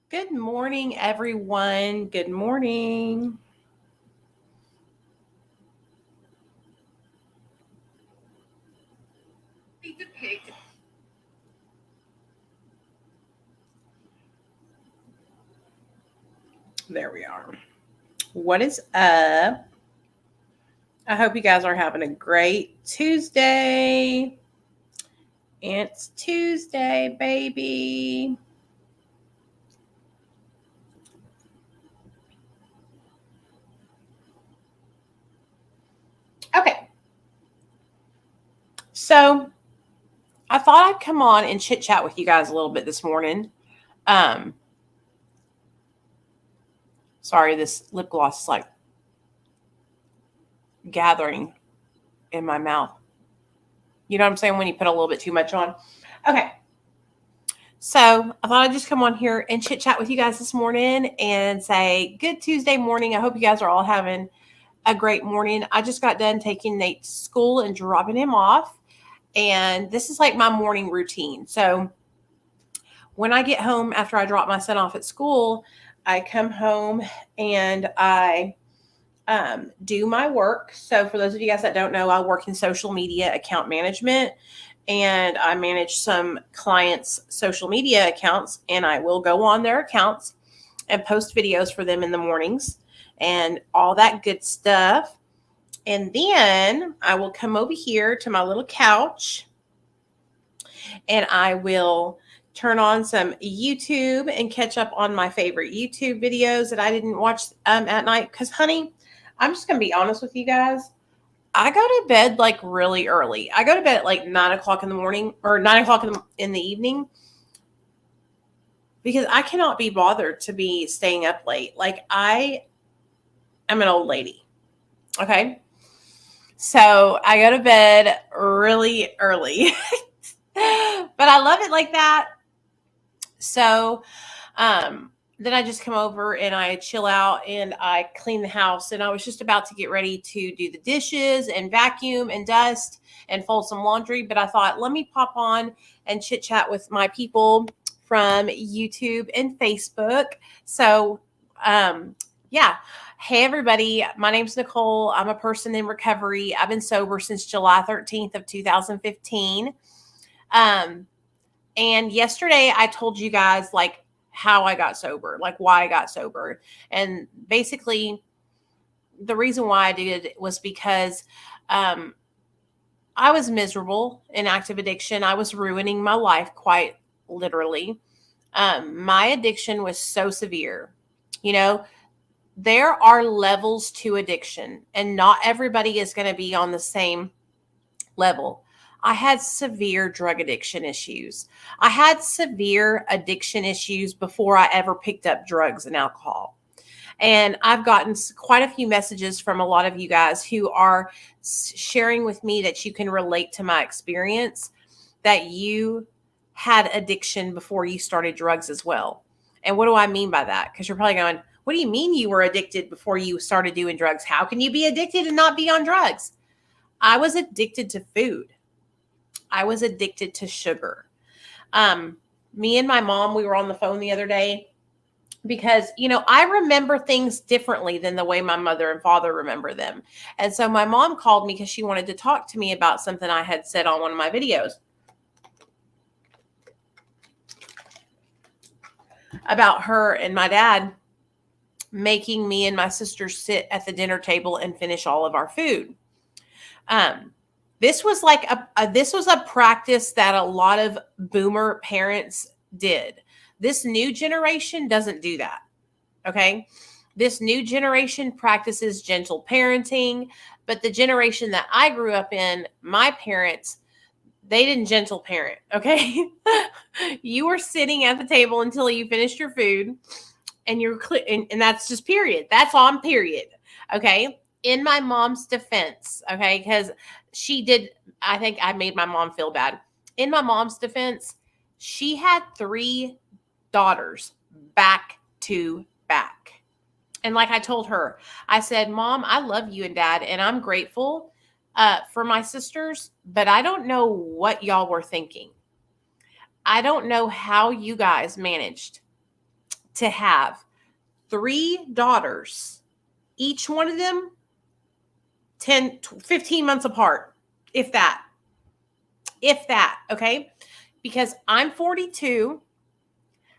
Good morning, everyone. Good morning. There we are. What is up? I hope you guys are having a great Tuesday. It's Tuesday, baby. Okay. So I thought I'd come on and chit chat with you guys a little bit this morning. Um, Sorry, this lip gloss is like gathering in my mouth. You know what I'm saying? When you put a little bit too much on. Okay. So I thought I'd just come on here and chit chat with you guys this morning and say good Tuesday morning. I hope you guys are all having a great morning. I just got done taking Nate to school and dropping him off. And this is like my morning routine. So when I get home after I drop my son off at school, I come home and I do my work. So for those of you guys that don't know, I work in social media account management and I manage some clients' social media accounts, and I will go on their accounts and post videos for them in the mornings and all that good stuff. And then I will come over here to my little couch and I will turn on some YouTube and catch up on my favorite YouTube videos that I didn't watch at night. Because, honey, I'm just going to be honest with you guys. I go to bed like really early. I go to bed at like 9 o'clock in the morning or 9 o'clock in the evening because I cannot be bothered to be staying up late. Like I am an old lady. Okay. So I go to bed really early, but I love it like that. So, then I just come over and I chill out and I clean the house. And I was just about to get ready to do the dishes and vacuum and dust and fold some laundry. But I thought, let me pop on and chit chat with my people from YouTube and Facebook. So, yeah. Hey, everybody. My name's Nicole. I'm a person in recovery. I've been sober since July 13th of 2015. Um, and yesterday I told you guys like how I got sober, like why I got sober. And basically the reason why I did it was because um, I was miserable in active addiction. I was ruining my life quite literally. My addiction was so severe. You know, there are levels to addiction, and not everybody is going to be on the same level. I had severe drug addiction issues. I had severe addiction issues before I ever picked up drugs and alcohol. And I've gotten quite a few messages from a lot of you guys who are sharing with me that you can relate to my experience, that you had addiction before you started drugs as well. And what do I mean by that? Because you're probably going, what do you mean you were addicted before you started doing drugs? How can you be addicted and not be on drugs? I was addicted to food. I was addicted to sugar. Um, Me and my mom, we were on the phone the other day because, I remember things differently than the way my mother and father remember them. And so my mom called me because she wanted to talk to me about something I had said on one of my videos about her and my dad making me and my sister sit at the dinner table and finish all of our food. Um, this was like this was a practice that a lot of boomer parents did. This new generation doesn't do that. Okay. This new generation practices gentle parenting, but the generation that I grew up in, my parents, they didn't gentle parent. Okay. You were sitting at the table until you finished your food, and and that's just period. That's on period. Okay. In my mom's defense, okay, because she did, I think I made my mom feel bad. In my mom's defense, she had 3 daughters back to back. And like I told her, I said, Mom, I love you and Dad, and I'm grateful for my sisters, but I don't know what y'all were thinking. I don't know how you guys managed to have 3 daughters, each one of them 10, 15 months apart, if that, okay? Because I'm 42.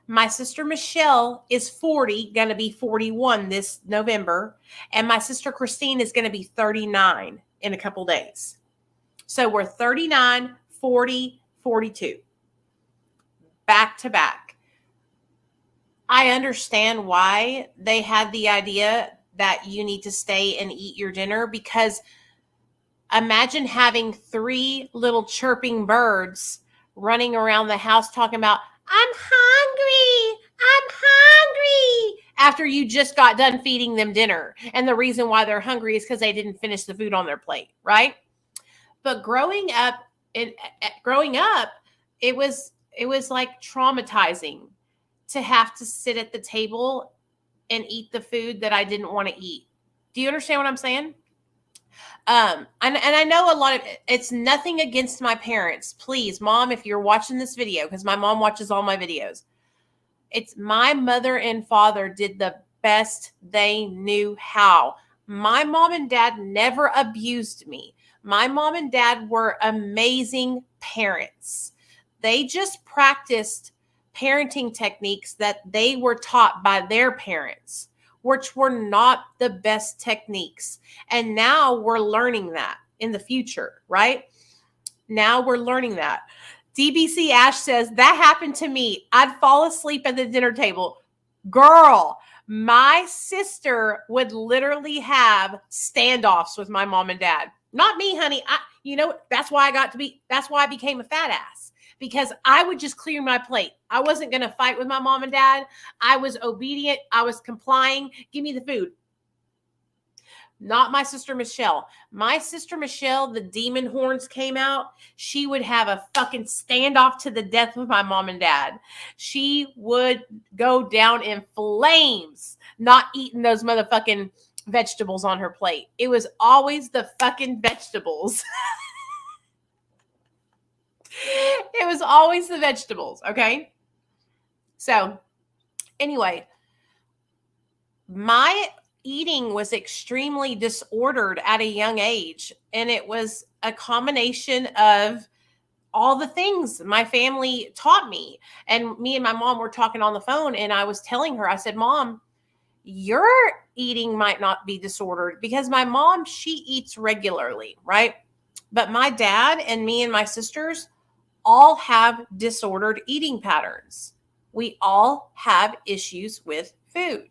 My sister Michelle is 40, going to be 41 this November. And my sister Christine is going to be 39 in a couple days. So we're 39, 40, 42. Back to back. I understand why they had the idea that you need to stay and eat your dinner, because imagine having 3 little chirping birds running around the house talking about, I'm hungry, after you just got done feeding them dinner. And the reason why they're hungry is because they didn't finish the food on their plate, right? But growing up, it was like traumatizing to have to sit at the table and eat the food that I didn't want to eat. Do you understand what I'm saying? And I know a lot of it's nothing against my parents. Please, Mom, if you're watching this video, because my mom watches all my videos, it's my mother and father did the best they knew how. My mom and dad never abused me. My mom and dad were amazing parents. They just practiced parenting techniques that they were taught by their parents, which were not the best techniques. And now we're learning that in the future, right? Now we're learning that. DBC Ash says, that happened to me. I'd fall asleep at the dinner table. Girl, my sister would literally have standoffs with my mom and dad. Not me, honey. That's why I became a fat ass. Because I would just clear my plate. I wasn't going to fight with my mom and dad. I was obedient. I was complying. Give me the food. Not my sister Michelle. My sister Michelle, the demon horns came out. She would have a fucking standoff to the death with my mom and dad. She would go down in flames, not eating those motherfucking vegetables on her plate. It was always the fucking vegetables. It was always the vegetables, okay? So, anyway, my eating was extremely disordered at a young age, and it was a combination of all the things my family taught me. And me and my mom were talking on the phone, and I was telling her, I said, Mom, your eating might not be disordered, because my mom, she eats regularly, right? But my dad and me and my sisters all have disordered eating patterns. We all have issues with food.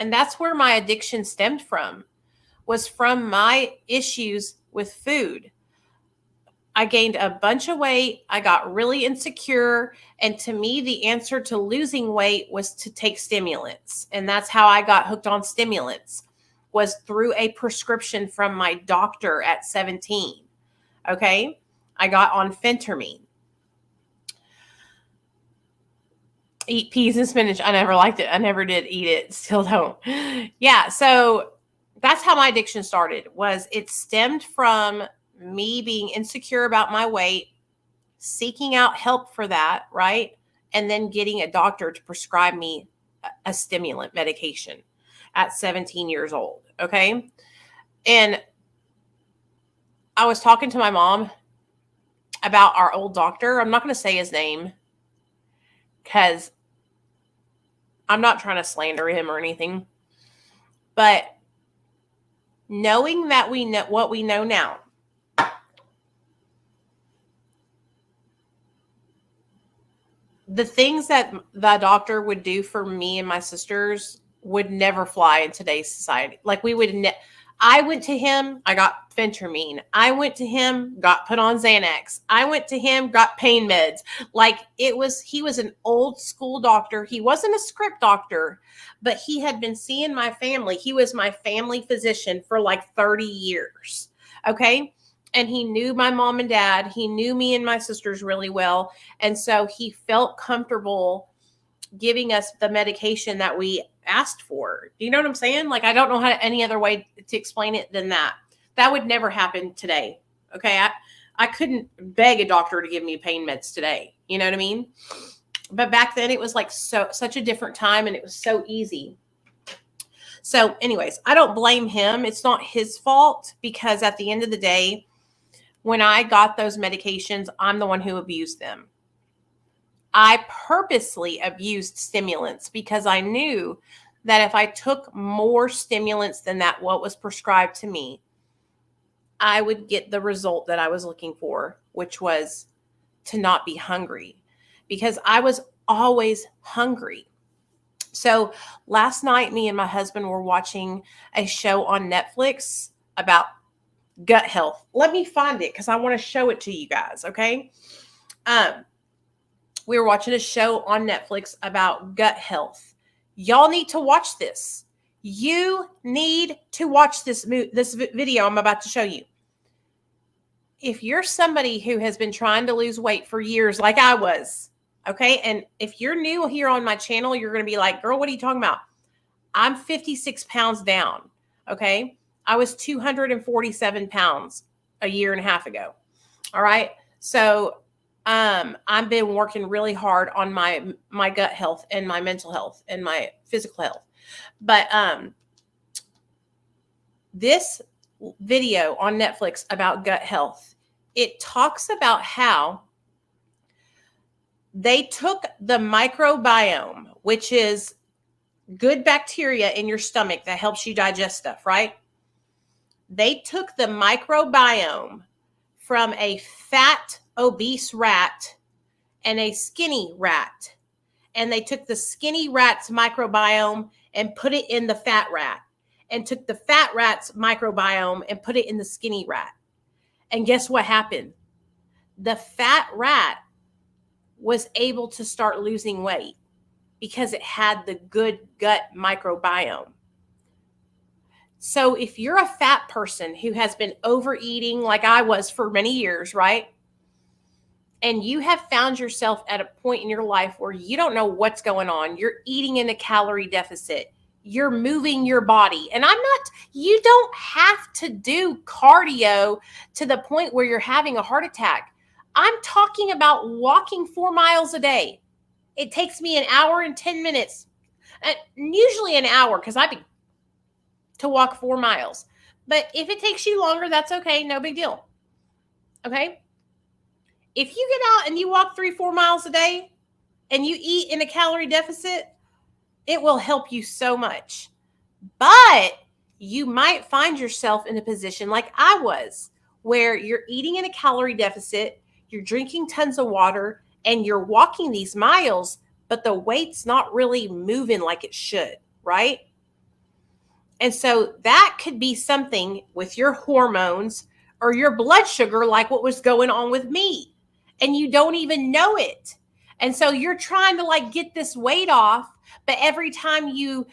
And that's where my addiction stemmed from, was from my issues with food. I gained a bunch of weight. I got really insecure. And to me, the answer to losing weight was to take stimulants. And that's how I got hooked on stimulants, was through a prescription from my doctor at 17. Okay? I got on phentermine. Eat peas and spinach. I never liked it. I never did eat it. Still don't. Yeah. So that's how my addiction started. It stemmed from me being insecure about my weight, seeking out help for that, right? And then getting a doctor to prescribe me a stimulant medication at 17 years old. Okay. And I was talking to my mom about our old doctor. I'm not going to say his name, because I'm not trying to slander him or anything. But knowing that we know what we know now, the things that the doctor would do for me and my sisters would never fly in today's society. Like, we would I went to him, I got phentermine. I went to him, got put on Xanax. I went to him, got pain meds. Like, he was an old school doctor. He wasn't a script doctor, but he had been seeing my family. He was my family physician for like 30 years. Okay. And he knew my mom and dad. He knew me and my sisters really well. And so he felt comfortable giving us the medication that we asked for. Do you know what I'm saying? Like, I don't know any other way to explain it than that. That would never happen today. Okay. I couldn't beg a doctor to give me pain meds today. You know what I mean? But back then it was like such a different time, and it was so easy. So anyways, I don't blame him. It's not his fault, because at the end of the day, when I got those medications, I'm the one who abused them. I purposely abused stimulants because I knew that if I took more stimulants than that what was prescribed to me, I would get the result that I was looking for, which was to not be hungry, because I was always hungry. So last night, me and my husband were watching a show on Netflix about gut health. Let me find it because I want to show it to you guys, okay? We were watching a show on Netflix about gut health. Y'all need to watch this. You need to watch this video I'm about to show you. If you're somebody who has been trying to lose weight for years, like I was, okay, and if you're new here on my channel, you're going to be like, girl, what are you talking about? I'm 56 pounds down, okay? I was 247 pounds a year and a half ago, all right? So I've been working really hard on my gut health and my mental health and my physical health. But this video on Netflix about gut health, it talks about how they took the microbiome, which is good bacteria in your stomach that helps you digest stuff, right? They took the microbiome from a fat, obese rat and a skinny rat. And they took the skinny rat's microbiome and put it in the fat rat, and took the fat rat's microbiome and put it in the skinny rat. And guess what happened? The fat rat was able to start losing weight because it had the good gut microbiome. So if you're a fat person who has been overeating like I was for many years, right? And you have found yourself at a point in your life where you don't know what's going on. You're eating in a calorie deficit. You're moving your body. And you don't have to do cardio to the point where you're having a heart attack. I'm talking about walking 4 miles a day. It takes me an hour and 10 minutes, usually an hour, because to walk 4 miles. But if it takes you longer, that's okay. No big deal. Okay? If you get out and you walk 3-4 miles a day and you eat in a calorie deficit, it will help you so much. But you might find yourself in a position like I was, where you're eating in a calorie deficit, you're drinking tons of water, and you're walking these miles, but the weight's not really moving like it should, right? And so that could be something with your hormones or your blood sugar, like what was going on with me, and you don't even know it. And so you're trying to get this weight off, but every time you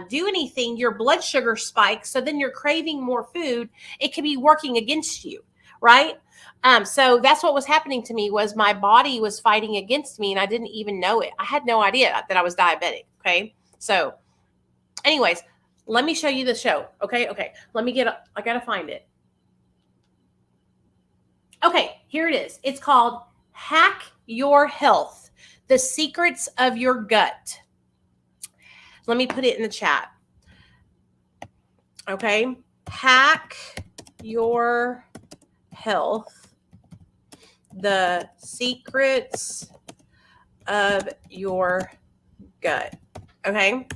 do anything, your blood sugar spikes. So then you're craving more food. It could be working against you, right? So that's what was happening to me, was my body was fighting against me, and I didn't even know it. I had no idea that I was diabetic. Okay. So anyways, let me show you the show. Okay. I got to find it. Okay. Here it is. It's called Hack Your Health: The Secrets of Your Gut. Let me put it in the chat. Okay. Hack Your Health: The Secrets of Your Gut. Okay.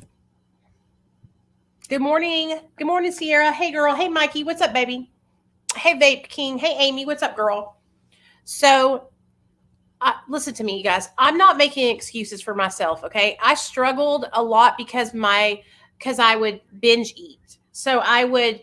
Good morning. Good morning, Sierra. Hey, girl. Hey, Mikey. What's up, baby? Hey, Vape King. Hey, Amy. What's up, girl? So, listen to me, you guys. I'm not making excuses for myself, okay? I struggled a lot because I would binge eat. So I would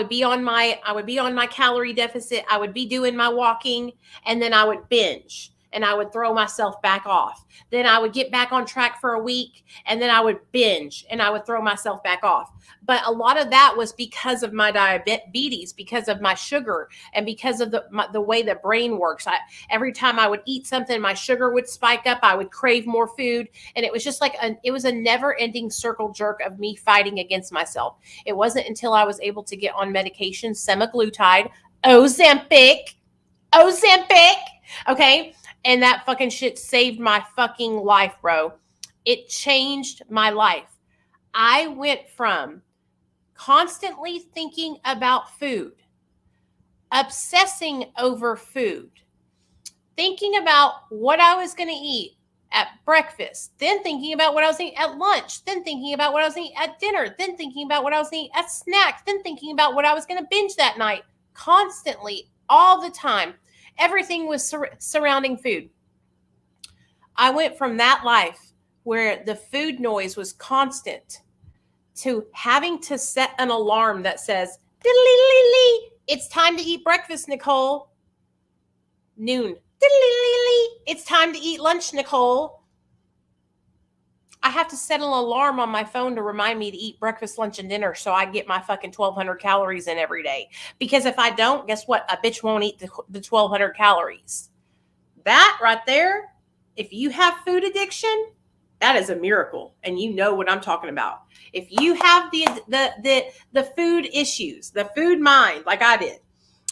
be on my calorie deficit. I would be doing my walking, and then I would binge, and I would throw myself back off. Then I would get back on track for a week, and then I would binge, and I would throw myself back off. But a lot of that was because of my diabetes, because of my sugar, and because of the way the brain works. Every time I would eat something, my sugar would spike up. I would crave more food, and it was just it was a never-ending circle jerk of me fighting against myself. It wasn't until I was able to get on medication, semaglutide, Ozempic, okay, And that fucking shit saved my fucking life, bro. It changed my life. I went from constantly thinking about food, obsessing over food, thinking about what I was going to eat at breakfast, then thinking about what I was eating at lunch, then thinking about what I was eating at dinner, then thinking about what I was eating at snacks, then thinking about what I was going to binge that night, constantly, all the time. Everything was surrounding food. I went from that life where the food noise was constant to having to set an alarm that says, it's time to eat breakfast, Nicole. Noon. It's time to eat lunch, Nicole. I have to set an alarm on my phone to remind me to eat breakfast, lunch, and dinner so I get my fucking 1,200 calories in every day. Because if I don't, guess what? A bitch won't eat the 1,200 calories. That right there, if you have food addiction, that is a miracle. And you know what I'm talking about. If you have the food issues, the food mind, like I did,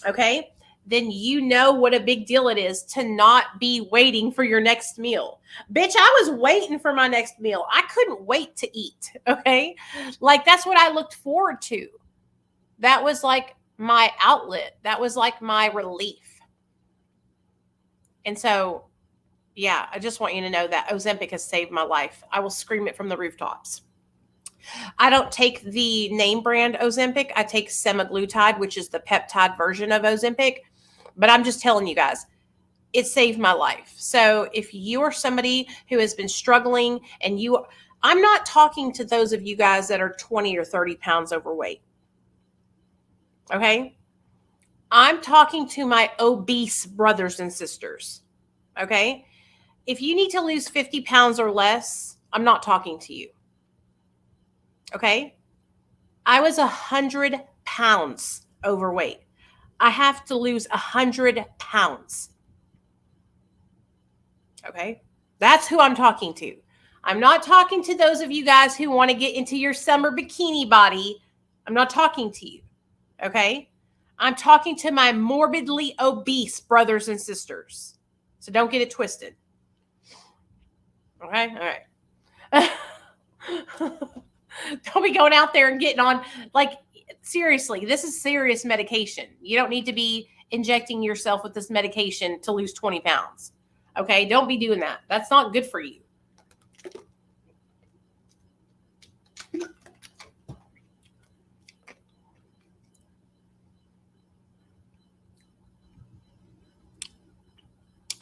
okay, then you know what a big deal it is to not be waiting for your next meal. Bitch, I was waiting for my next meal. I couldn't wait to eat, okay? Like, that's what I looked forward to. That was like my outlet. That was like my relief. And so, yeah, I just want you to know that Ozempic has saved my life. I will scream it from the rooftops. I don't take the name brand Ozempic. I take semaglutide, which is the peptide version of Ozempic. But I'm just telling you guys, it saved my life. So if you are somebody who has been struggling and I'm not talking to those of you guys that are 20 or 30 pounds overweight. Okay? I'm talking to my obese brothers and sisters. Okay? If you need to lose 50 pounds or less, I'm not talking to you. Okay? I was 100 pounds overweight. I have to lose 100 pounds. Okay? That's who I'm talking to. I'm not talking to those of you guys who want to get into your summer bikini body. I'm not talking to you. Okay? I'm talking to my morbidly obese brothers and sisters. So don't get it twisted. Okay? All right. Don't be going out there and getting on, like, seriously, this is serious medication. You don't need to be injecting yourself with this medication to lose 20 pounds. Okay? Don't be doing that. That's not good for you.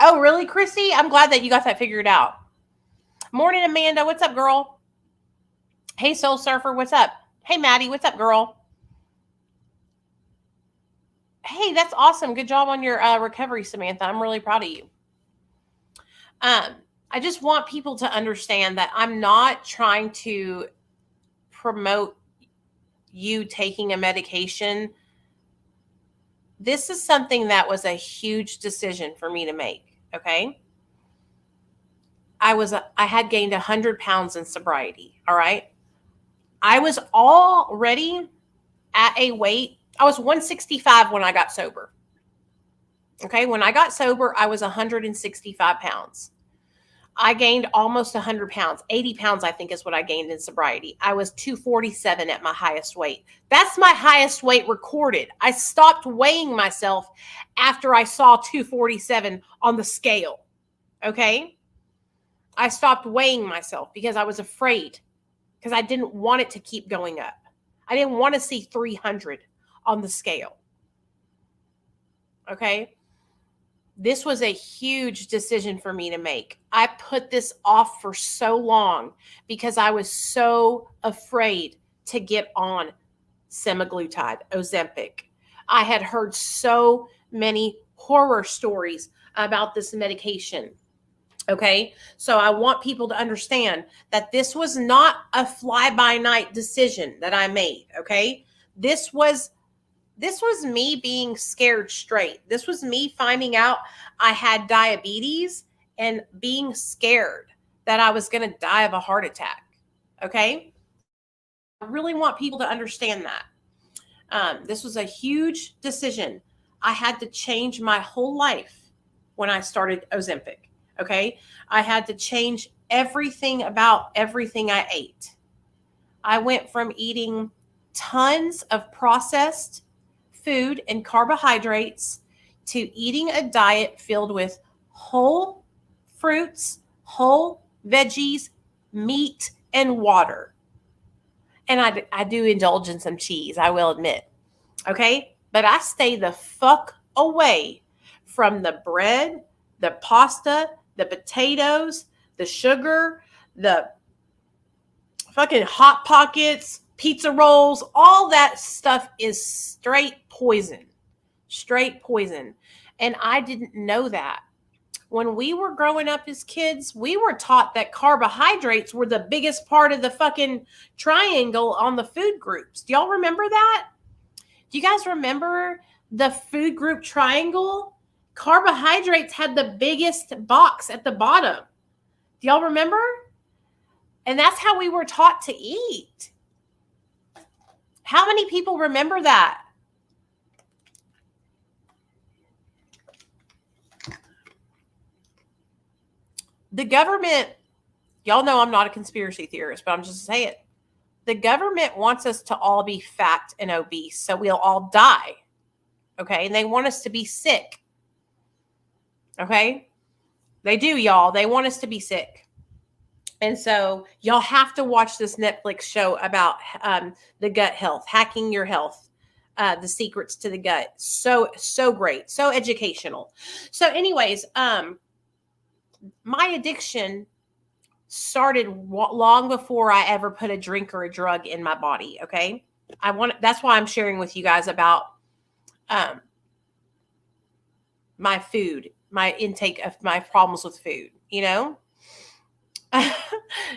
Oh, really, Chrissy? I'm glad that you got that figured out. Morning, Amanda. What's up, girl? Hey, Soul Surfer. What's up? Hey, Maddie. What's up, girl? Hey, that's awesome. Good job on your recovery, Samantha. I'm really proud of you. I just want people to understand that I'm not trying to promote you taking a medication. This is something that was a huge decision for me to make, okay? I had gained 100 pounds in sobriety, all right? I was already at a weight, I was 165 when I got sober. Okay, when I got sober, I was 165 pounds. I gained almost 100 pounds. 80 pounds, I think, is what I gained in sobriety. I was 247 at my highest weight. That's my highest weight recorded. I stopped weighing myself after I saw 247 on the scale. Okay? I stopped weighing myself because I was afraid, because I didn't want it to keep going up. I didn't want to see 300 on the scale. Okay? This was a huge decision for me to make. I put this off for so long because I was so afraid to get on semaglutide, Ozempic. I had heard so many horror stories about this medication. Okay, so I want people to understand that this was not a fly-by-night decision that I made. Okay, this was me being scared straight. This was me finding out I had diabetes and being scared that I was going to die of a heart attack. Okay, I really want people to understand that. This was a huge decision. I had to change my whole life when I started Ozempic. Okay. I had to change everything about everything I ate. I went from eating tons of processed food and carbohydrates to eating a diet filled with whole fruits, whole veggies, meat, and water. And I do indulge in some cheese, I will admit. Okay? But I stay the fuck away from the bread, the pasta, the potatoes, the sugar, the fucking Hot Pockets, pizza rolls. All that stuff is straight poison. Straight poison. And I didn't know that. When we were growing up as kids, we were taught that carbohydrates were the biggest part of the fucking triangle on the food groups. Do y'all remember that? Do you guys remember the food group triangle? Carbohydrates had the biggest box at the bottom. Do y'all remember? And that's how we were taught to eat. How many people remember that? The government, y'all know I'm not a conspiracy theorist, but I'm just saying it. The government wants us to all be fat and obese, so we'll all die. Okay? And they want us to be sick. Okay? They do, y'all. They want us to be sick. And so y'all have to watch this Netflix show about the gut health, hacking your health, the secrets to the gut. So great. So educational. So anyways, my addiction started long before I ever put a drink or a drug in my body. Okay. That's why I'm sharing with you guys about my food, my intake of my problems with food, you know?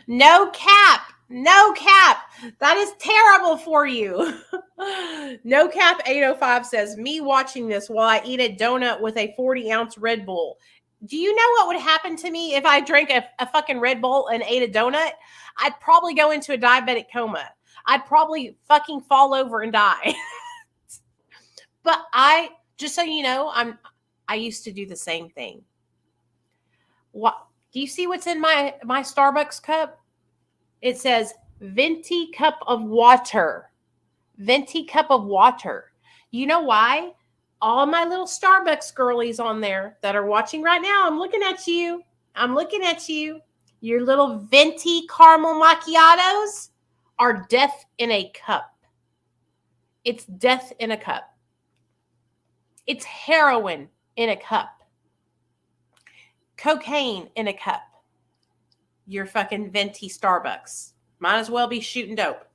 No cap. That is terrible for you. No cap 805 says, me watching this while I eat a donut with a 40-ounce Red Bull. Do you know what would happen to me if I drank a fucking Red Bull and ate a donut? I'd probably go into a diabetic coma. I'd probably fucking fall over and die. But just so you know, I used to do the same thing. What? Do you see what's in my Starbucks cup? It says venti cup of water. Venti cup of water. You know why? All my little Starbucks girlies on there that are watching right now, I'm looking at you. Your little venti caramel macchiatos are death in a cup. It's death in a cup. It's heroin in a cup. Cocaine in a cup. Your fucking venti Starbucks. Might as well be shooting dope.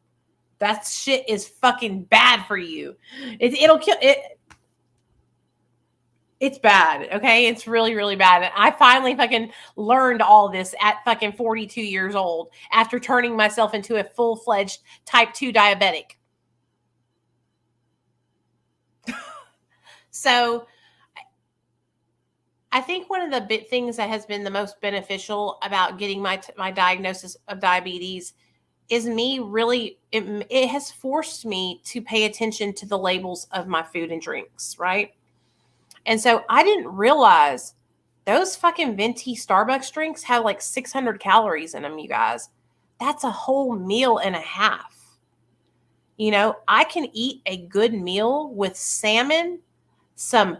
That shit is fucking bad for you. It'll kill it. It's bad, okay? It's really, really bad. And I finally fucking learned all this at fucking 42 years old after turning myself into a full-fledged type 2 diabetic. So I think one of the big things that has been the most beneficial about getting my diagnosis of diabetes is me really, it has forced me to pay attention to the labels of my food and drinks, right? And so I didn't realize those fucking venti Starbucks drinks have like 600 calories in them, you guys. That's a whole meal and a half. You know, I can eat a good meal with salmon, some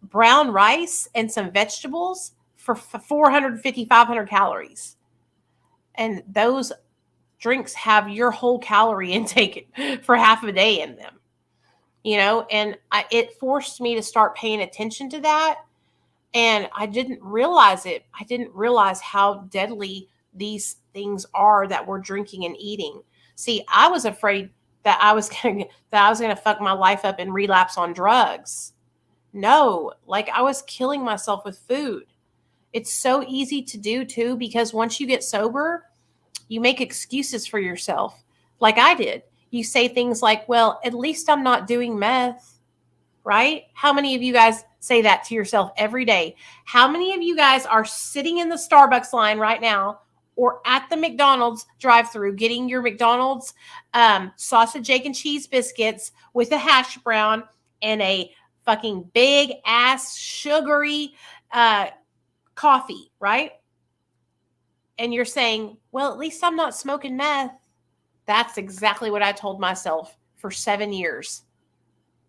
brown rice, and some vegetables for 450, 500 calories. And those drinks have your whole calorie intake for half a day in them. You know, and it forced me to start paying attention to that. And I didn't realize it. I didn't realize how deadly these things are that we're drinking and eating. See, I was afraid that I was going to fuck my life up and relapse on drugs. No, like I was killing myself with food. It's so easy to do too, because once you get sober, you make excuses for yourself. Like I did. You say things like, well, at least I'm not doing meth, right? How many of you guys say that to yourself every day? How many of you guys are sitting in the Starbucks line right now or at the McDonald's drive-thru getting your McDonald's sausage, egg, and cheese biscuits with a hash brown and a fucking big ass sugary coffee, right? And you're saying, well, at least I'm not smoking meth. That's exactly what I told myself for 7 years,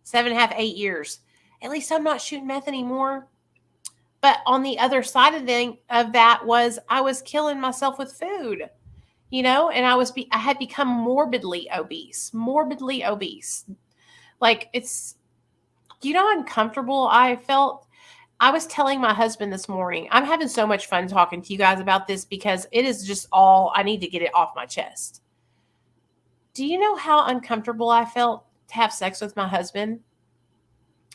7.5, 8 years. At least I'm not shooting meth anymore. But on the other side of that was I was killing myself with food, and I had become morbidly obese. Like how uncomfortable I felt. I was telling my husband this morning, I'm having so much fun talking to you guys about this because it is just all, I need to get it off my chest. Do you know how uncomfortable I felt to have sex with my husband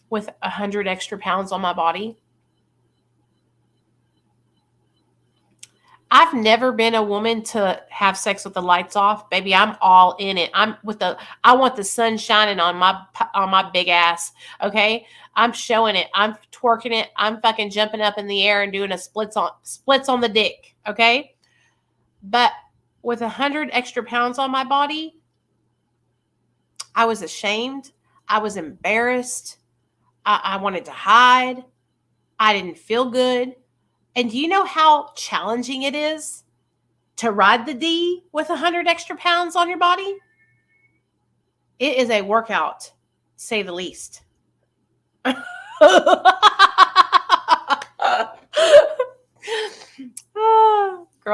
with 100 extra pounds on my body? I've never been a woman to have sex with the lights off. Baby, I'm all in it. I want the sun shining on my big ass. Okay? I'm showing it. I'm twerking it. I'm fucking jumping up in the air and doing a splits on the dick. Okay? But with 100 extra pounds on my body, I was ashamed. I was embarrassed. I wanted to hide. I didn't feel good. And do you know how challenging it is to ride the D with 100 extra pounds on your body? It is a workout, say the least. Girl,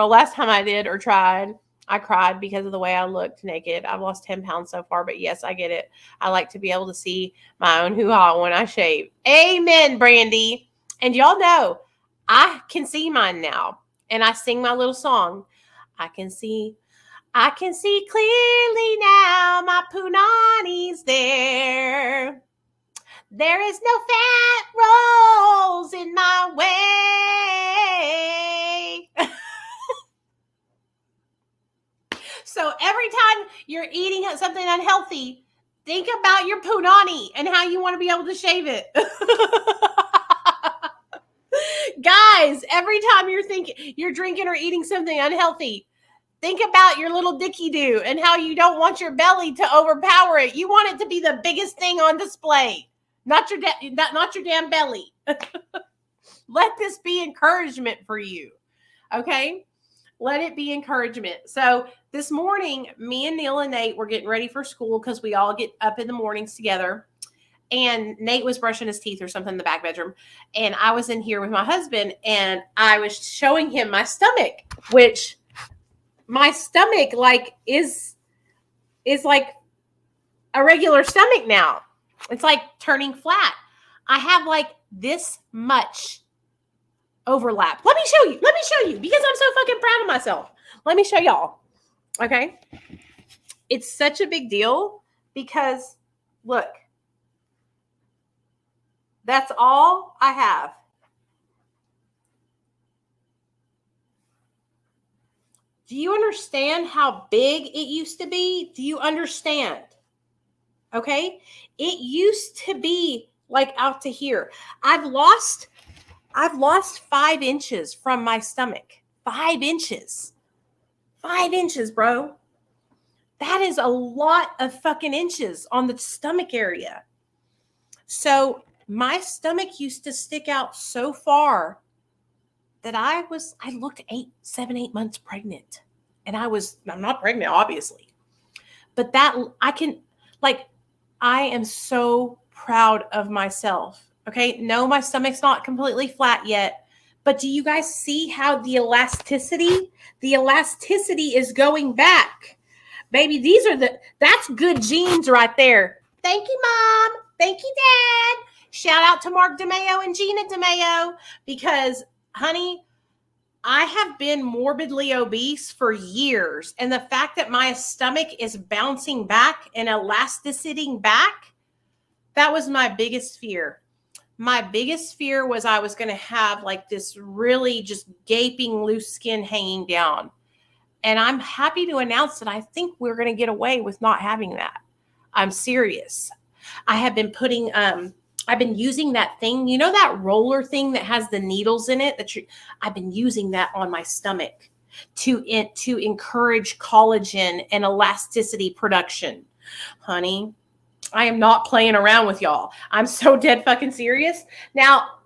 last time I did or tried, I cried because of the way I looked naked. I've lost 10 pounds so far, but yes, I get it. I like to be able to see my own hoo-ha when I shave. Amen, Brandy. And y'all know, I can see mine now. And I sing my little song. I can see clearly now, my punani's there. There is no fat rolls in my way. So every time you're eating something unhealthy, think about your punani and how you want to be able to shave it. Guys, every time you're drinking or eating something unhealthy, think about your little dicky do and how you don't want your belly to overpower it. You want it to be the biggest thing on display, not your damn belly. Let this be encouragement for you. Okay? Let it be encouragement. So this morning, me and Neil and Nate were getting ready for school because we all get up in the mornings together. And Nate was brushing his teeth or something in the back bedroom. And I was in here with my husband and I was showing him my stomach, which my stomach is like a regular stomach now. It's like turning flat. I have like this much overlap. Let me show you because I'm so fucking proud of myself. Let me show y'all. Okay. It's such a big deal because look, that's all I have. Do you understand how big it used to be? Do you understand? Okay. It used to be like out to here. I've lost 5 inches from my stomach. 5 inches. 5 inches, bro. That is a lot of fucking inches on the stomach area. So my stomach used to stick out so far that I looked 7, 8 months pregnant. And I'm not pregnant, obviously. But I am so proud of myself. Okay. No, my stomach's not completely flat yet. But do you guys see how the elasticity is going back? Baby, that's good genes right there. Thank you, Mom. Thank you, Dad. Shout out to Mark DeMeo and Gina DeMeo because, honey, I have been morbidly obese for years. And the fact that my stomach is bouncing back and elasticity back, that was my biggest fear. My biggest fear was I was going to have like this really just gaping loose skin hanging down. And I'm happy to announce that I think we're going to get away with not having that. I'm serious. I have been I've been using that thing, that roller thing that has the needles in it I've been using that on my stomach to encourage collagen and elasticity production. Honey, I am not playing around with y'all. I'm so dead fucking serious. Now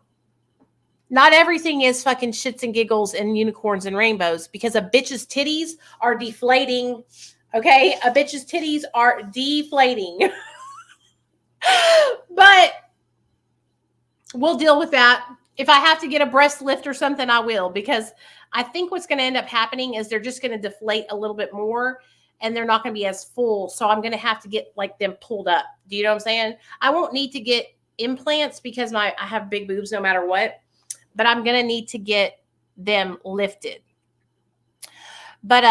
Not everything is fucking shits and giggles and unicorns and rainbows, because a bitch's titties are deflating. Okay? A bitch's titties are deflating. But we'll deal with that. If I have to get a breast lift or something, I will, because I think what's going to end up happening is they're just going to deflate a little bit more and they're not going to be as full. So I'm going to have to get like them pulled up. Do you know what I'm saying? I won't need to get implants because I have big boobs no matter what, but I'm going to need to get them lifted. But,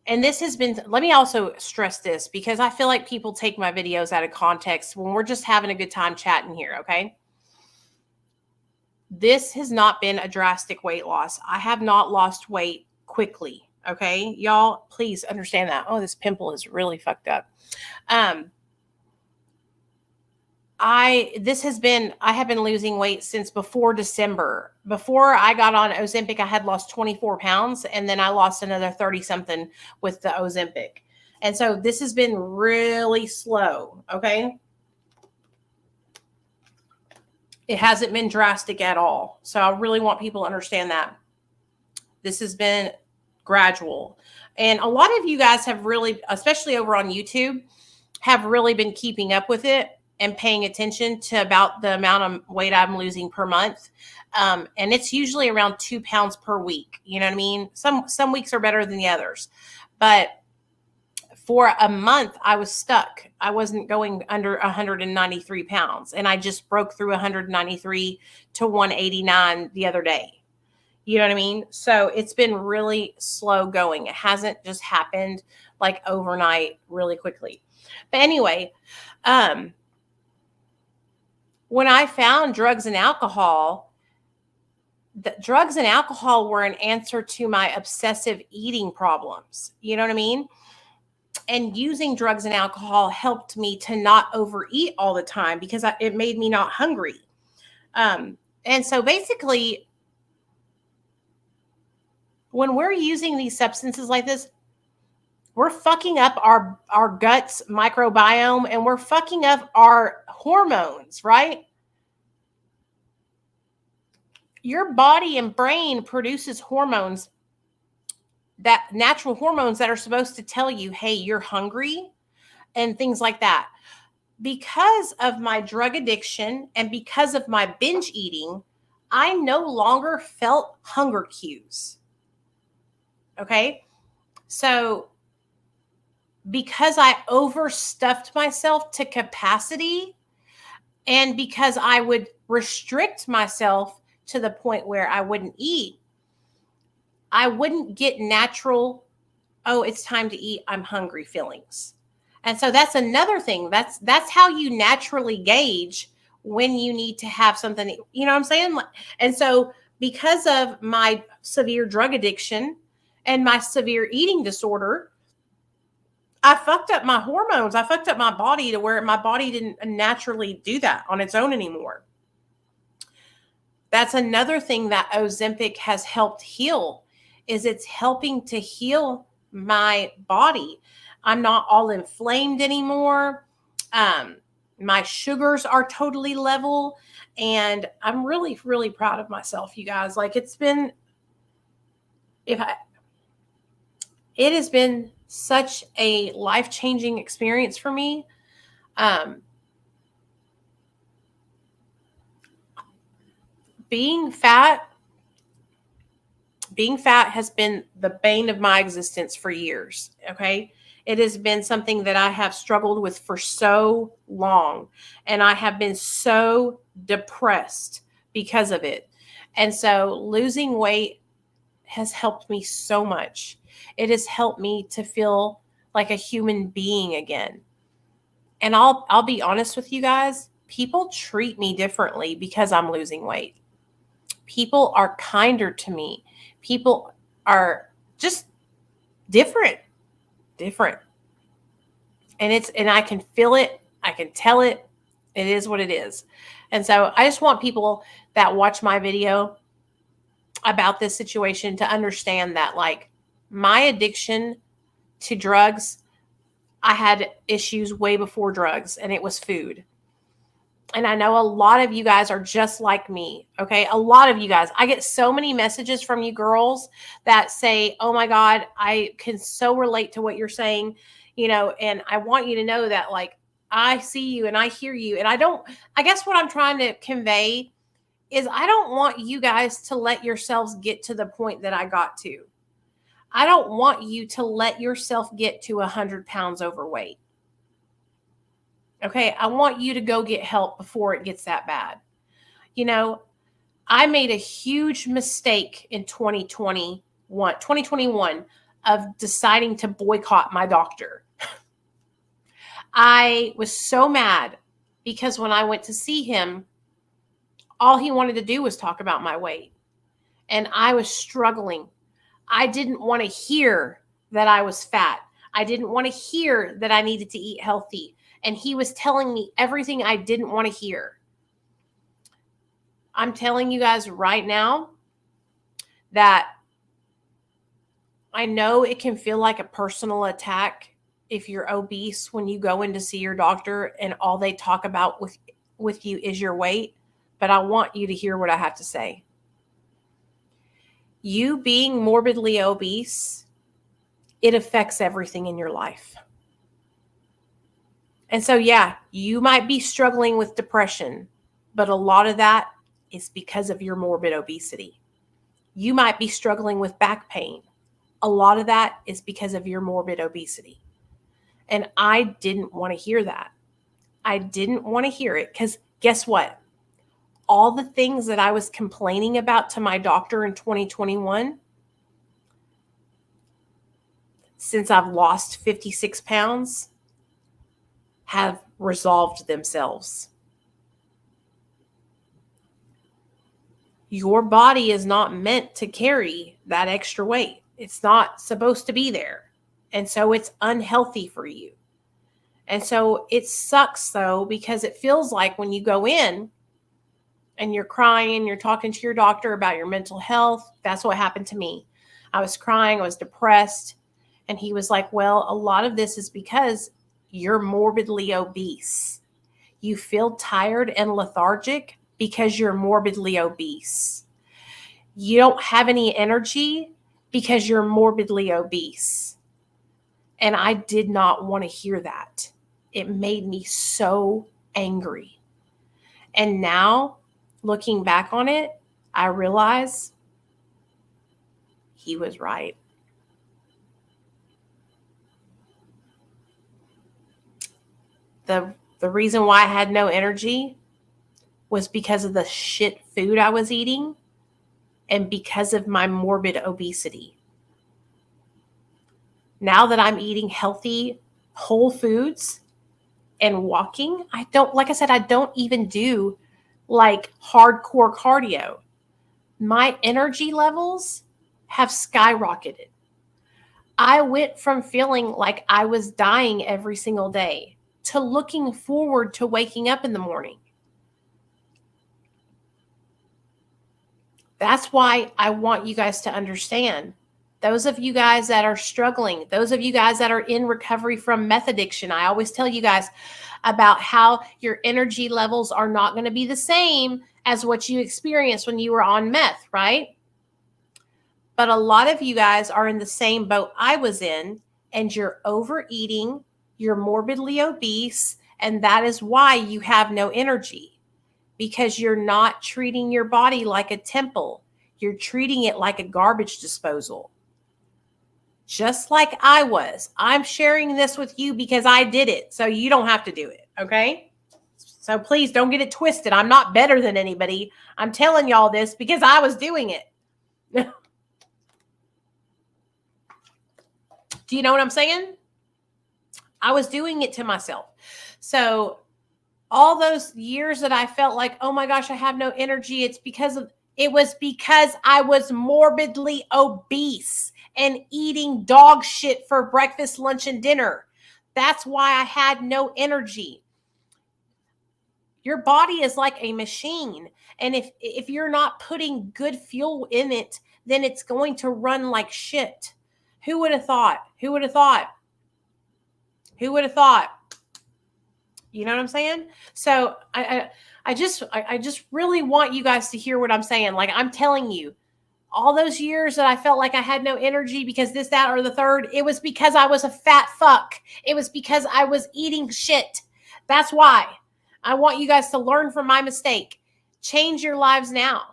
and this has been, let me also stress this, because I feel like people take my videos out of context when we're just having a good time chatting here, okay? This has not been a drastic weight loss. I have not lost weight quickly, okay? Y'all, please understand that. Oh, this pimple is really fucked up. I have been losing weight since before December. Before I got on Ozempic, I had lost 24 pounds, and then I lost another 30 something with the Ozempic. And so this has been really slow. Okay. It hasn't been drastic at all. So I really want people to understand that this has been gradual. And a lot of you guys have really, especially over on YouTube, have really been keeping up with it and paying attention to about the amount of weight I'm losing per month. And it's usually around 2 pounds per week. You know what I mean? Some weeks are better than the others. But for a month, I was stuck. I wasn't going under 193 pounds. And I just broke through 193 to 189 the other day. You know what I mean? So it's been really slow going. It hasn't just happened like overnight really quickly. But anyway, when I found drugs and alcohol, the drugs and alcohol were an answer to my obsessive eating problems. You know what I mean? And using drugs and alcohol helped me to not overeat all the time because it made me not hungry. And so basically, when we're using these substances like this, we're fucking up our guts microbiome, and we're fucking up our hormones, right? Your body and brain produces hormones, that natural hormones that are supposed to tell you, hey, you're hungry and things like that. Because of my drug addiction and because of my binge eating, I no longer felt hunger cues. Okay. So because I overstuffed myself to capacity, and because I would restrict myself to the point where I wouldn't eat, I wouldn't get natural, oh, it's time to eat, I'm hungry feelings. And so that's another thing. That's how you naturally gauge when you need to have something, you know what I'm saying? And so because of my severe drug addiction and my severe eating disorder, I fucked up my hormones. I fucked up my body to where my body didn't naturally do that on its own anymore. That's another thing that Ozempic has helped heal, is it's helping to heal my body. I'm not all inflamed anymore. My sugars are totally level, and I'm really, really proud of myself, you guys. Like, it has been such a life-changing experience for me. Being fat has been the bane of my existence for years. Okay. It has been something that I have struggled with for so long, and I have been so depressed because of it. And so losing weight has helped me so much. It has helped me to feel like a human being again. And I'll be honest with you guys, people treat me differently because I'm losing weight. People are kinder to me. People are just different. And I can feel it. I can tell it. It is what it is. And so I just want people that watch my video about this situation to understand that, like, my addiction to drugs, I had issues way before drugs, and it was food. And I know a lot of you guys are just like me. Okay. A lot of you guys, I get so many messages from you girls that say, oh my God, I can so relate to what you're saying, and I want you to know that, like, I see you and I hear you. And I guess what I'm trying to convey is I don't want you guys to let yourselves get to the point that I got to. I don't want you to let yourself get to 100 pounds overweight. Okay, I want you to go get help before it gets that bad. I made a huge mistake in 2021 of deciding to boycott my doctor. I was so mad because when I went to see him, all he wanted to do was talk about my weight. And I was struggling. I didn't want to hear that I was fat. I didn't want to hear that I needed to eat healthy. And he was telling me everything I didn't want to hear. I'm telling you guys right now that I know it can feel like a personal attack if you're obese when you go in to see your doctor and all they talk about with you is your weight. But I want you to hear what I have to say. You being morbidly obese, it affects everything in your life. And so, yeah, you might be struggling with depression, but a lot of that is because of your morbid obesity. You might be struggling with back pain. A lot of that is because of your morbid obesity. And I didn't want to hear that. I didn't want to hear it because guess what? All the things that I was complaining about to my doctor in 2021, since I've lost 56 pounds, have resolved themselves. Your body is not meant to carry that extra weight. It's not supposed to be there. And so it's unhealthy for you. And so it sucks though, because it feels like when you go in and you're crying, you're talking to your doctor about your mental health. That's what happened to me. I was crying, I was depressed. And he was like, well, a lot of this is because you're morbidly obese. You feel tired and lethargic because you're morbidly obese. You don't have any energy because you're morbidly obese. And I did not want to hear that. It made me so angry. And now, looking back on it, I realize he was right. The reason why I had no energy was because of the shit food I was eating and because of my morbid obesity. Now that I'm eating healthy, whole foods and walking, I don't even do like hardcore cardio. My energy levels have skyrocketed. I went from feeling like I was dying every single day to looking forward to waking up in the morning. That's why I want you guys to understand. Those of you guys that are struggling, those of you guys that are in recovery from meth addiction, I always tell you guys about how your energy levels are not going to be the same as what you experienced when you were on meth, right? But a lot of you guys are in the same boat I was in, and you're overeating, you're morbidly obese, and that is why you have no energy. Because you're not treating your body like a temple. You're treating it like a garbage disposal. Just like I was. I'm sharing this with you because I did it, so you don't have to do it, okay? So please don't get it twisted. I'm not better than anybody. I'm telling y'all this because I was doing it. Do you know what I'm saying? I was doing it to myself. So all those years that I felt like, oh my gosh, I have no energy. It was because I was morbidly obese and eating dog shit for breakfast, lunch, and dinner. That's why I had no energy. Your body is like a machine. And if you're not putting good fuel in it, then it's going to run like shit. Who would have thought? Who would have thought? Who would have thought? You know what I'm saying? So I just really want you guys to hear what I'm saying. Like, I'm telling you, all those years that I felt like I had no energy because this, that, or the third, it was because I was a fat fuck. It was because I was eating shit. That's why. I want you guys to learn from my mistake. Change your lives now.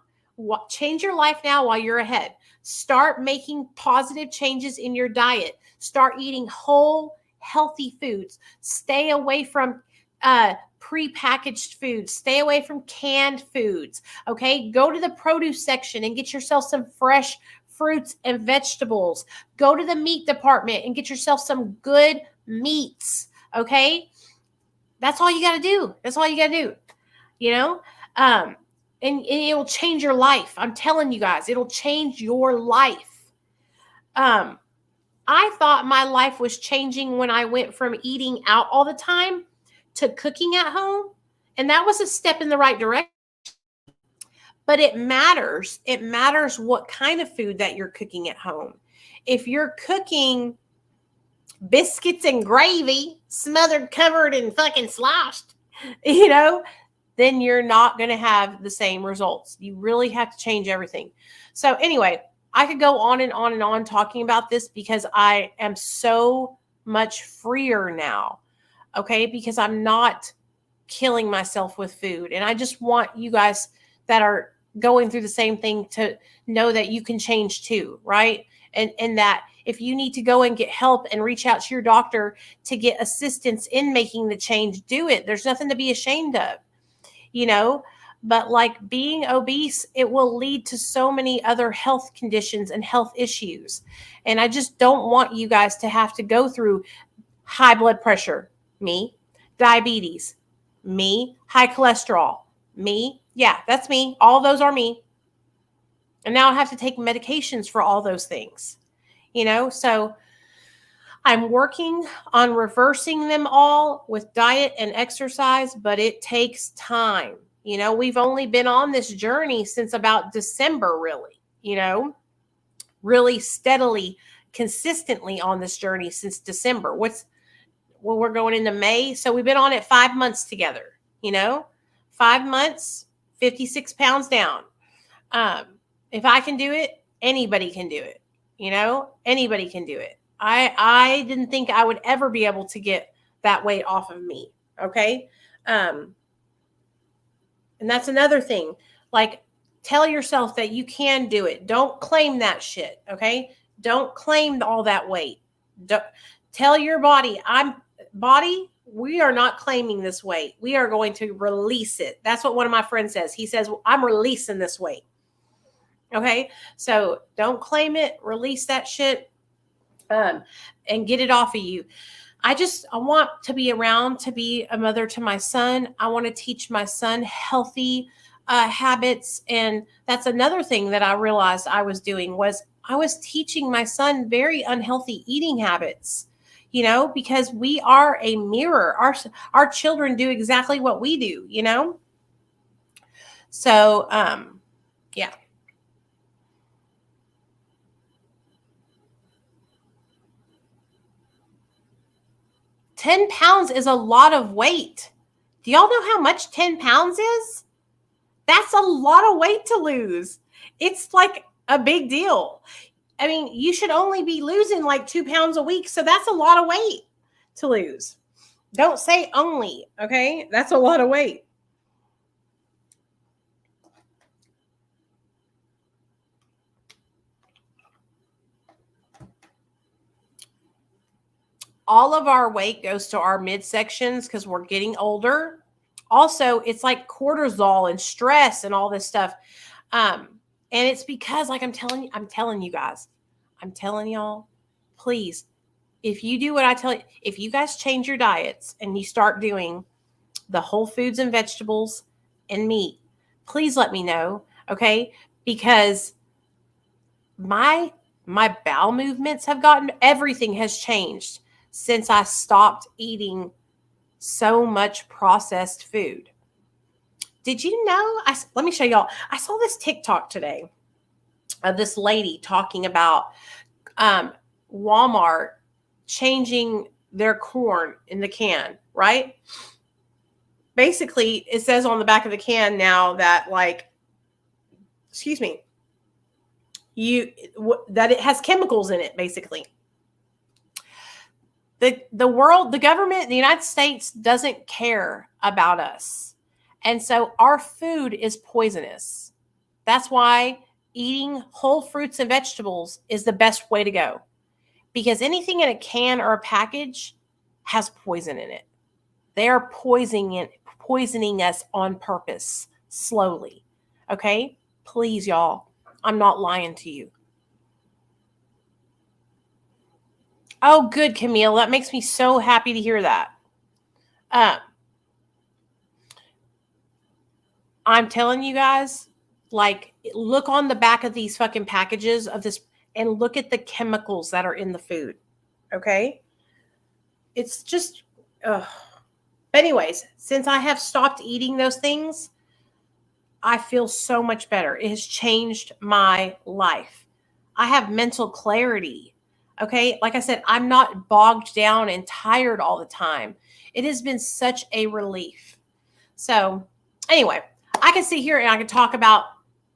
Change your life now while you're ahead. Start making positive changes in your diet. Start eating whole, healthy foods. Stay away from prepackaged foods. Stay away from canned foods. Okay. Go to the produce section and get yourself some fresh fruits and vegetables. Go to the meat department and get yourself some good meats. Okay. That's all you got to do. That's all you got to do. You know, and it will change your life. I'm telling you guys, it'll change your life. I thought my life was changing when I went from eating out all the time to cooking at home. And that was a step in the right direction. But it matters. It matters what kind of food that you're cooking at home. If you're cooking biscuits and gravy, smothered, covered, and fucking sloshed, you know, then you're not going to have the same results. You really have to change everything. So anyway, I could go on and on and on talking about this because I am so much freer now. Okay, because I'm not killing myself with food. And I just want you guys that are going through the same thing to know that you can change too, right? And that if you need to go and get help and reach out to your doctor to get assistance in making the change, do it. There's nothing to be ashamed of, you know? But like being obese, it will lead to so many other health conditions and health issues. And I just don't want you guys to have to go through high blood pressure, me, diabetes, me, high cholesterol, me. Yeah, that's me. All those are me. And now I have to take medications for all those things, you know? So I'm working on reversing them all with diet and exercise, but it takes time. You know, we've only been on this journey since about December, really, you know, really steadily, consistently on this journey since December. Well, we're going into May. So we've been on it 5 months together, you know, 5 months, 56 pounds down. If I can do it, anybody can do it. You know, anybody can do it. I didn't think I would ever be able to get that weight off of me. Okay. And that's another thing. Like, tell yourself that you can do it. Don't claim that shit. Okay. Don't claim all that weight. Don't, tell your body, we are not claiming this weight. We are going to release it. That's what one of my friends says. He says, I'm releasing this weight. Okay. So don't claim it, release that shit, and get it off of you. I want to be around to be a mother to my son. I want to teach my son healthy habits. And that's another thing that I realized I was doing was I was teaching my son very unhealthy eating habits, you know, because we are a mirror. Our children do exactly what we do, you know? So, yeah. 10 pounds is a lot of weight. Do y'all know how much 10 pounds is? That's a lot of weight to lose. It's like a big deal. I mean, you should only be losing like 2 pounds a week. So that's a lot of weight to lose. Don't say only, okay? That's a lot of weight. All of our weight goes to our midsections because we're getting older. Also, it's like cortisol and stress and all this stuff. And it's because, like I'm telling you guys, I'm telling y'all, please, if you do what I tell you, if you guys change your diets and you start doing the whole foods and vegetables and meat, please let me know, okay? Because my bowel movements have everything has changed since I stopped eating so much processed food. Did you know? Let me show y'all. I saw this TikTok today of this lady talking about Walmart changing their corn in the can, right? basically it says on the back of the can now that like, excuse me, that it has chemicals in it, basically. The world, the government, the United States doesn't care about us. And so our food is poisonous. That's why eating whole fruits and vegetables is the best way to go. Because anything in a can or a package has poison in it. They are poisoning us on purpose, slowly. Okay? Please, y'all. I'm not lying to you. Oh, good, Camille. That makes me so happy to hear that. I'm telling you guys, like, look on the back of these fucking packages of this and look at the chemicals that are in the food. Okay? It's just, ugh. But anyways, since I have stopped eating those things, I feel so much better. It has changed my life. I have mental clarity. Okay? Like I said, I'm not bogged down and tired all the time. It has been such a relief. So, anyway, I can sit here and I can talk about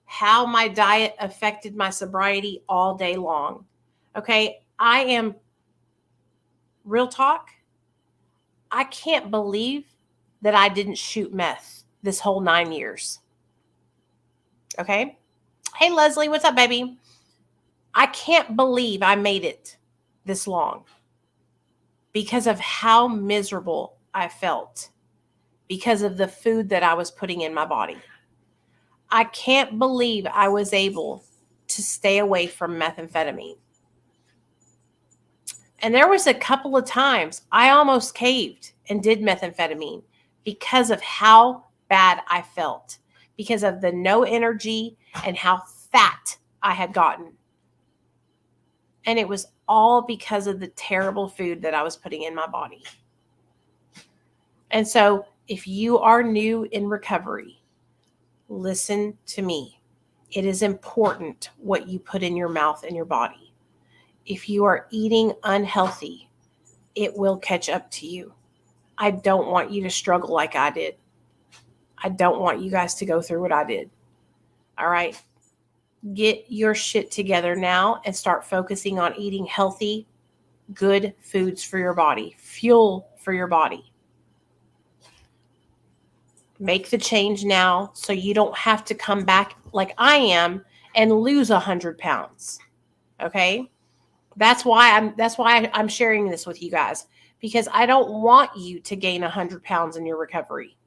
how my diet affected my sobriety all day long. Okay? I am, real talk, I can't believe that I didn't shoot meth this whole 9 years. Okay? Hey, Leslie, what's up, baby? I can't believe I made it this long because of how miserable I felt because of the food that I was putting in my body. I can't believe I was able to stay away from methamphetamine. And there was a couple of times I almost caved and did methamphetamine because of how bad I felt, because of the no energy and how fat I had gotten. And it was all because of the terrible food that I was putting in my body. And so if you are new in recovery, listen to me. It is important what you put in your mouth and your body. If you are eating unhealthy, it will catch up to you. I don't want you to struggle like I did. I don't want you guys to go through what I did. All right? Get your shit together now and start focusing on eating healthy, good foods for your body, fuel for your body. Make the change now so you don't have to come back like I am and lose 100 pounds. Okay? That's why I'm sharing this with you guys, because I don't want you to gain 100 pounds in your recovery.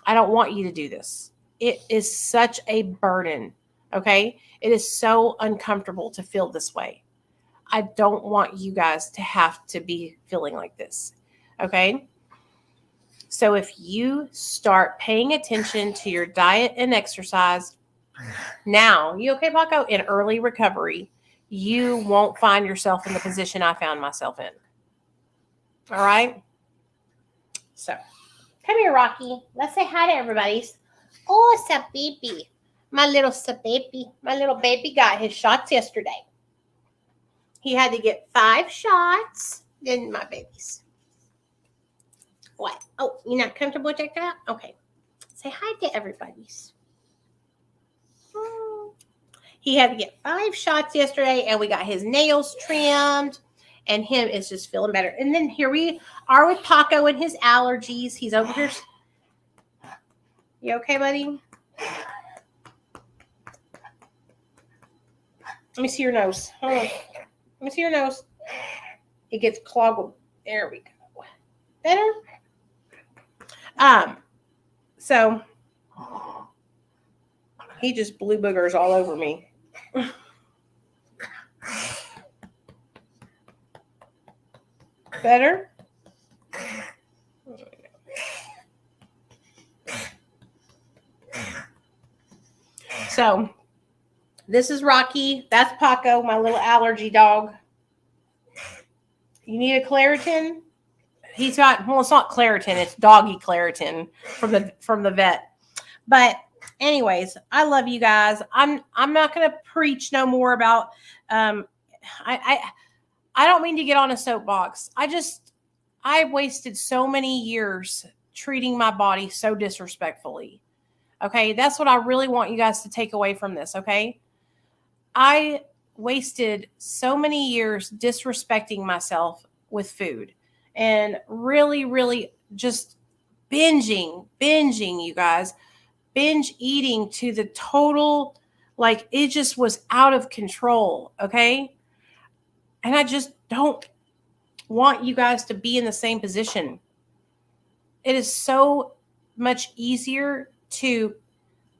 I don't want you to do this. It is such a burden. Okay? It is so uncomfortable to feel this way. I don't want you guys to have to be feeling like this. Okay? So if you start paying attention to your diet and exercise now, you okay, Paco? In early recovery, you won't find yourself in the position I found myself in. All right? So, come here, Rocky. Let's say hi to everybody. Oh, Sapipi. My little Sapipi. My little baby got his shots yesterday. He had to get 5 shots. Then my babies. What? Oh, you're not comfortable with that? Okay. Say hi to everybody. He had to get 5 shots yesterday, and we got his nails trimmed, and him is just feeling better. And then here we are with Paco and his allergies. He's over here. You okay, buddy? Let me see your nose. Hold on. Let me see your nose. It gets clogged. There we go. Better? So he just blew boogers all over me. Better? So this is Rocky. That's Paco, my little allergy dog. You need a Claritin? He's got, well, it's not Claritin, it's doggy Claritin from the vet. But anyways, I love you guys. I'm not going to preach no more about I don't mean to get on a soapbox. I wasted so many years treating my body so disrespectfully. Okay, that's what I really want you guys to take away from this, okay? I wasted so many years disrespecting myself with food and really, really just binging, you guys, binge eating to the total, like it just was out of control, okay? And I just don't want you guys to be in the same position. It is so much easier to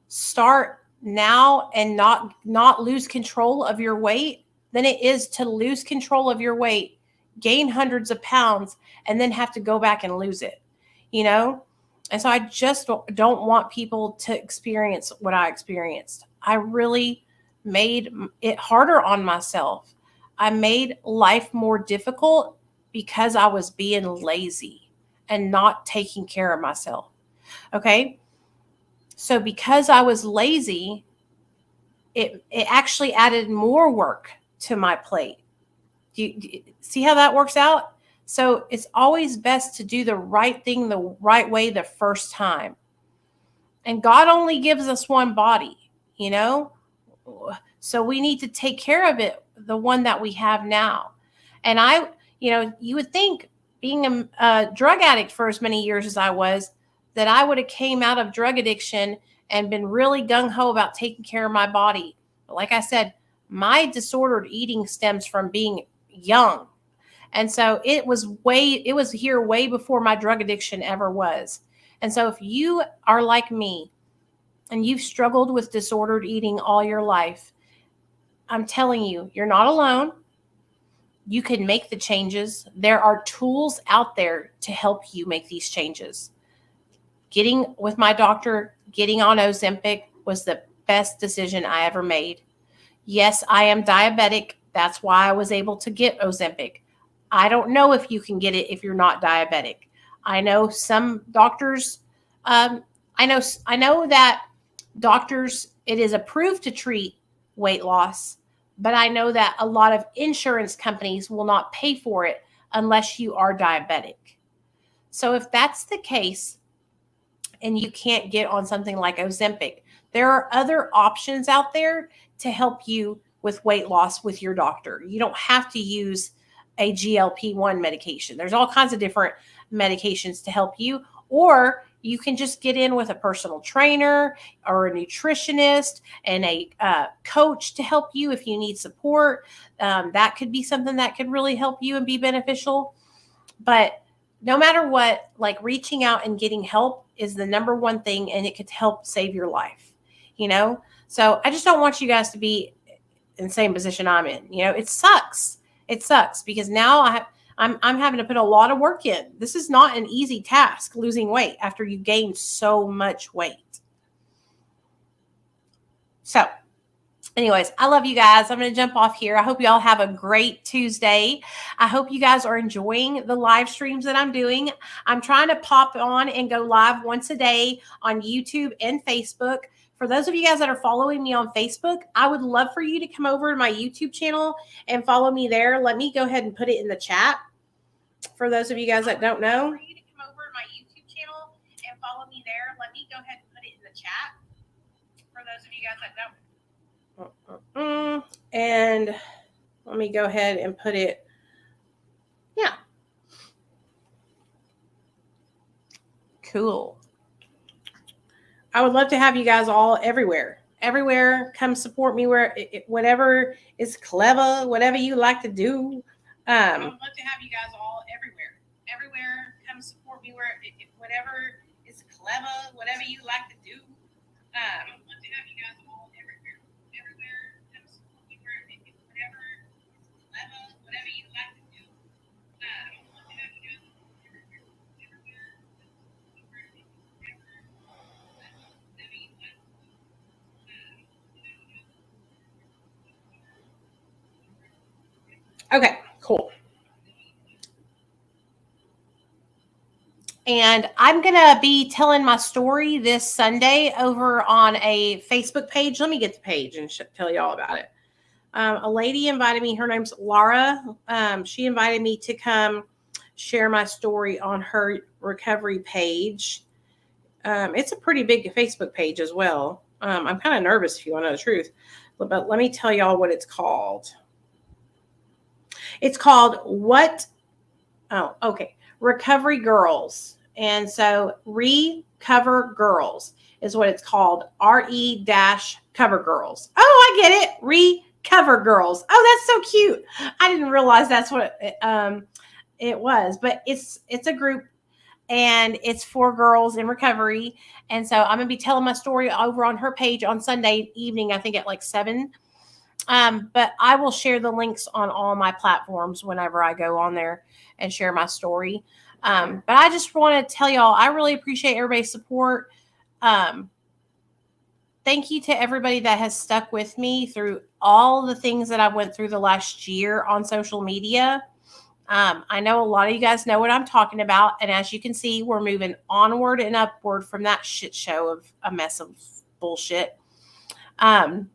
start now and not lose control of your weight than it is to lose control of your weight, gain hundreds of pounds, and then have to go back and lose it, you know? And so I just don't want people to experience what I experienced. I really made it harder on myself. I made life more difficult because I was being lazy and not taking care of myself. Okay. So because I was lazy, it actually added more work to my plate. Do you see how that works out? So it's always best to do the right thing the right way the first time. And God only gives us one body, you know? So we need to take care of it, the one that we have now. And you would think being a drug addict for as many years as I was, that I would have came out of drug addiction and been really gung-ho about taking care of my body. But like I said, my disordered eating stems from being young. And so it was here way before my drug addiction ever was. And so if you are like me and you've struggled with disordered eating all your life, I'm telling you, you're not alone. You can make the changes. There are tools out there to help you make these changes. Getting with my doctor, getting on Ozempic was the best decision I ever made. Yes, I am diabetic. That's why I was able to get Ozempic. I don't know if you can get it if you're not diabetic. I know some doctors, I know that doctors, it is approved to treat weight loss, but I know that a lot of insurance companies will not pay for it unless you are diabetic. So if that's the case and you can't get on something like Ozempic, there are other options out there to help you with weight loss with your doctor. You don't have to use a GLP-1 medication. There's all kinds of different medications to help you, or you can just get in with a personal trainer or a nutritionist and a coach to help you if you need support. That could be something that could really help you and be beneficial. But no matter what, like reaching out and getting help is the number one thing, and it could help save your life, you know? So I just don't want you guys to be in the same position I'm in. You know, it sucks. It sucks because now I'm having to put a lot of work in. This is not an easy task, losing weight after you gain so much weight. So anyways, I love you guys. I'm going to jump off here. I hope you all have a great Tuesday. I hope you guys are enjoying the live streams that I'm doing. I'm trying to pop on and go live once a day on YouTube and Facebook. For those of you guys that are following me on Facebook, I would love for you to come over to my YouTube channel and follow me there. Let me go ahead and put it in the chat. For those of you guys that don't know, for you to come over to my YouTube channel and follow me there. Let me go ahead and put it in the chat. For those of you guys that don't. And let me go ahead and put it. Yeah. Cool. I would love to have you guys all everywhere. Come support me whatever is clever, whatever you like to do. I would love to have you guys all everywhere. Come support me whatever is clever, whatever you like to do. I would love to have you guys all everywhere. Come support me whatever is clever, whatever you like to do. I would love to have you guys all everywhere. Okay, cool. And I'm going to be telling my story this Sunday over on a Facebook page. Let me get the page and tell you all about it. A lady invited me. Her name's Laura. She invited me to come share my story on her recovery page. It's a pretty big Facebook page as well. I'm kind of nervous, if you want to know the truth, but let me tell y'all what it's called. It's called Recovery Girls. And so Recover Girls is what it's called. RE-Cover Girls. Oh, I get it. Recover Girls. Oh, that's so cute. I didn't realize that's what it was, but it's a group, and it's for girls in recovery. And so I'm going to be telling my story over on her page on Sunday evening, I think at like 7. But I will share the links on all my platforms whenever I go on there and share my story. But I just want to tell y'all, I really appreciate everybody's support. Thank you to everybody that has stuck with me through all the things that I went through the last year on social media. I know a lot of you guys know what I'm talking about. And as you can see, we're moving onward and upward from that shit show of a mess of bullshit. I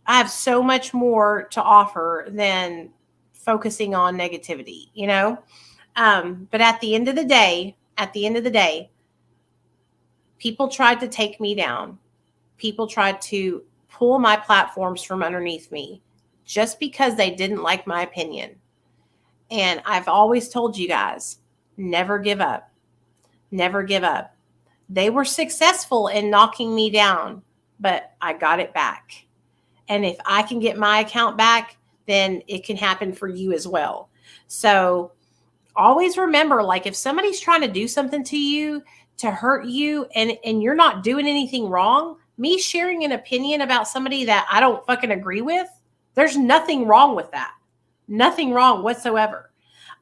have so much more to offer than focusing on negativity, you know? But at the end of the day, people tried to take me down. People tried to pull my platforms from underneath me just because they didn't like my opinion. And I've always told you guys, never give up. Never give up. They were successful in knocking me down, but I got it back. And if I can get my account back, then it can happen for you as well. So always remember, like, if somebody's trying to do something to you to hurt you and you're not doing anything wrong, me sharing an opinion about somebody that I don't fucking agree with, there's nothing wrong with that. Nothing wrong whatsoever.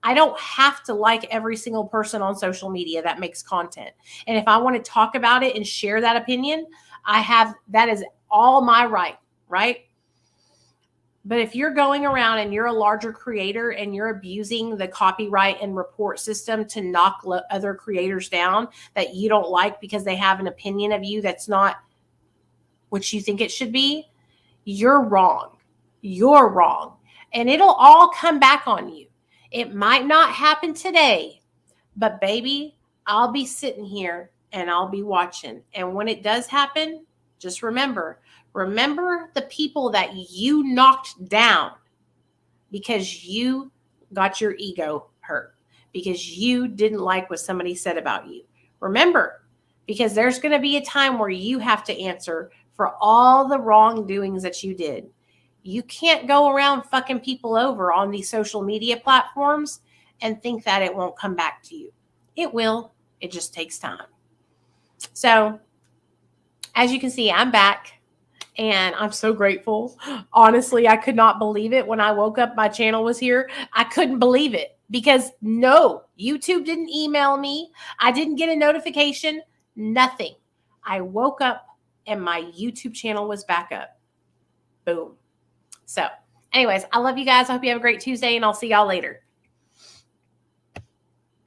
I don't have to like every single person on social media that makes content. And if I want to talk about it and share that opinion, that is all my right? But if you're going around and you're a larger creator and you're abusing the copyright and report system to knock other creators down that you don't like because they have an opinion of you that's not what you think it should be, you're wrong. You're wrong. And it'll all come back on you. It might not happen today, but baby, I'll be sitting here and I'll be watching. And when it does happen, just remember the people that you knocked down because you got your ego hurt, because you didn't like what somebody said about you. Remember, because there's going to be a time where you have to answer for all the wrongdoings that you did. You can't go around fucking people over on these social media platforms and think that it won't come back to you. It will. It just takes time. So, as you can see, I'm back. And I'm so grateful. Honestly, I could not believe it when I woke up. My channel was here. I couldn't believe it because no, YouTube didn't email me. I didn't get a notification. Nothing. I woke up and my YouTube channel was back up. Boom. So anyways, I love you guys. I hope you have a great Tuesday and I'll see y'all later.